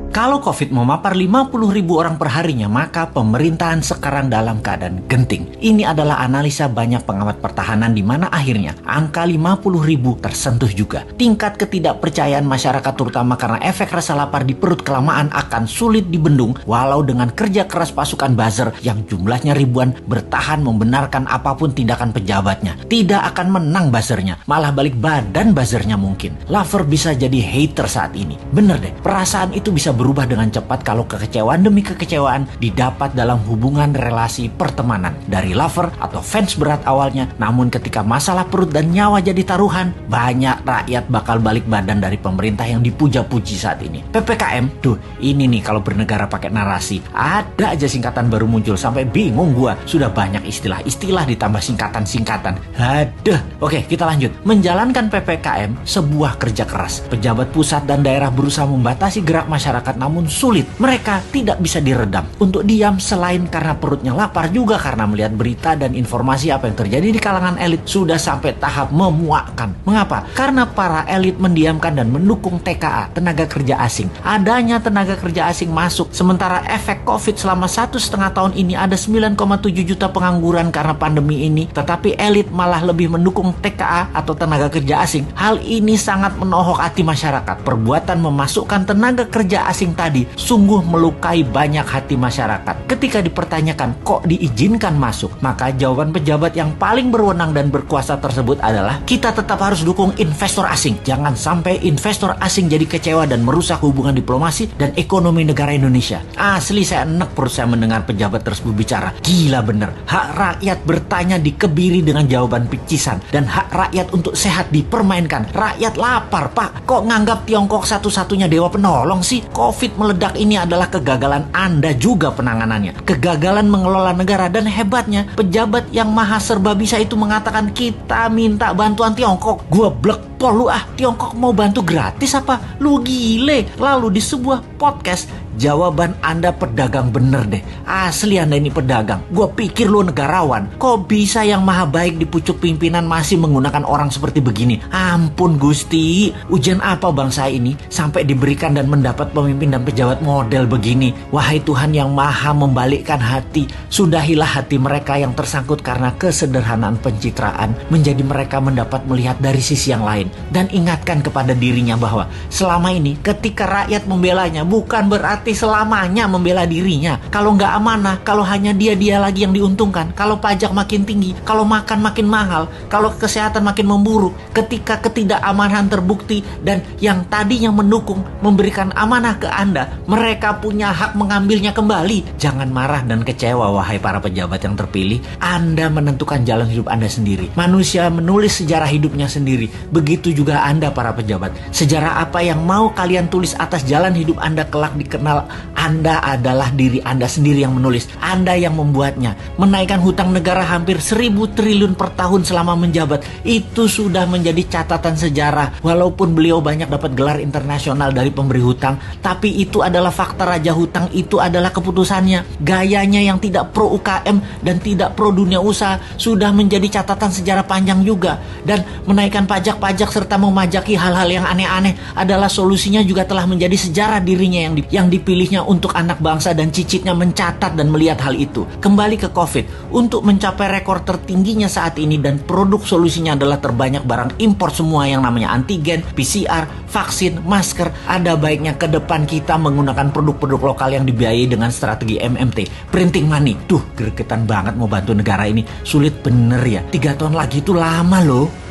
Kalau COVID memapar 50.000 orang per harinya, maka pemerintahan sekarang dalam keadaan genting. Ini adalah analisa banyak pengamat pertahanan di mana akhirnya angka 50.000 tersentuh juga. Tingkat ketidakpercayaan masyarakat terutama karena efek rasa lapar di perut kelamaan akan sulit dibendung walau dengan kerja keras pasukan buzzer yang jumlahnya ribuan bertahan membenarkan apapun tindakan pejabatnya. Tidak akan menang buzzernya, malah balik badan buzzernya mungkin. Lover bisa jadi hater saat ini. Bener deh, perasaan itu bisa berubah dengan cepat kalau kekecewaan demi kekecewaan didapat dalam hubungan relasi pertemanan. Dari lover atau fans berat awalnya, namun ketika masalah perut dan nyawa jadi taruhan, banyak rakyat bakal balik badan dari pemerintah yang dipuja-puji saat ini. PPKM, tuh ini nih kalau bernegara pakai narasi. Ada aja singkatan baru muncul, sampai bingung gua. Sudah banyak istilah-istilah ditambah singkatan-singkatan. Haduh. Oke, kita lanjut. Menjalankan PPKM sebuah kerja keras. Pejabat pusat dan daerah berusaha membatasi gerak masyarakat namun sulit. Mereka tidak bisa diredam untuk diam selain karena perutnya lapar, juga karena melihat berita dan informasi apa yang terjadi di kalangan elit sudah sampai tahap memuakkan. Mengapa? Karena para elit mendiamkan dan mendukung TKA, tenaga kerja asing. Adanya tenaga kerja asing masuk, sementara efek COVID selama 1,5 tahun ini ada 9,7 juta pengangguran karena pandemi ini, tetapi elit malah lebih mendukung TKA atau tenaga kerja asing. Hal ini sangat menohok hati masyarakat. Perbuatan memasukkan tenaga kerja asing tadi sungguh melukai banyak hati masyarakat. Ketika dipertanyakan kok diizinkan masuk, maka jawaban pejabat yang paling berwenang dan berkuasa tersebut adalah kita tetap harus dukung investor asing. Jangan sampai investor asing jadi kecewa dan merusak hubungan diplomasi dan ekonomi negara Indonesia. Asli saya enek perut saya mendengar pejabat tersebut bicara. Gila bener. Hak rakyat bertanya dikebiri dengan jawaban picisan dan hak rakyat untuk sehat dipermainkan. Rakyat lapar, Pak. Kok nganggap Tiongkok satu-satunya dewa penolong sih? COVID meledak ini adalah kegagalan Anda juga penanganannya. Kegagalan mengelola negara, dan hebatnya pejabat yang maha serba bisa itu mengatakan kita minta bantuan Tiongkok. Gua blek pol lu ah. Tiongkok mau bantu gratis apa? Lu gile. Lalu di sebuah podcast, jawaban Anda pedagang bener deh. Asli Anda ini pedagang. Gua pikir lu negarawan. Kok bisa yang maha baik di pucuk pimpinan masih menggunakan orang seperti begini? Ampun Gusti. Ujian apa bangsa ini sampai diberikan dan mendapat pemimpin dan pejabat model begini? Wahai Tuhan yang maha membalikkan hati, sudahilah hati mereka yang tersangkut karena kesederhanaan pencitraan, menjadi mereka mendapat melihat dari sisi yang lain. Dan ingatkan kepada dirinya bahwa selama ini ketika rakyat membelanya bukan berarti selamanya membela dirinya. Kalau nggak amanah, kalau hanya dia lagi yang diuntungkan, kalau pajak makin tinggi, kalau makan makin mahal, kalau kesehatan makin memburuk, ketika ketidakamanan terbukti dan yang tadinya mendukung memberikan amanah ke Anda, mereka punya hak mengambilnya kembali. Jangan marah dan kecewa wahai para pejabat yang terpilih. Anda menentukan jalan hidup Anda sendiri. Manusia menulis sejarah hidupnya sendiri. Begitu juga Anda para pejabat. Sejarah apa yang mau kalian tulis atas jalan hidup Anda kelak dikenal Anda adalah diri Anda sendiri yang menulis. Anda yang membuatnya. Menaikkan hutang negara hampir 1.000 triliun per tahun selama menjabat. Itu sudah menjadi catatan sejarah. Walaupun beliau banyak dapat gelar internasional dari pemberi hutang, tapi itu adalah fakta. Raja hutang itu adalah keputusannya. Gayanya yang tidak pro UKM dan tidak pro dunia usaha sudah menjadi catatan sejarah panjang juga. Dan menaikkan pajak-pajak serta memajaki hal-hal yang aneh-aneh adalah solusinya juga telah menjadi sejarah dirinya yang dipilihnya untuk anak bangsa, dan cicitnya mencatat dan melihat hal itu. Kembali ke COVID, untuk mencapai rekor tertingginya saat ini dan produk solusinya adalah terbanyak barang impor semua yang namanya antigen, PCR, vaksin, masker. Ada baiknya ke depan kita menggunakan produk-produk lokal yang dibiayai dengan strategi MMT, printing money. Duh, gregetan banget mau bantu negara ini. Sulit bener ya. 3 tahun lagi itu lama loh.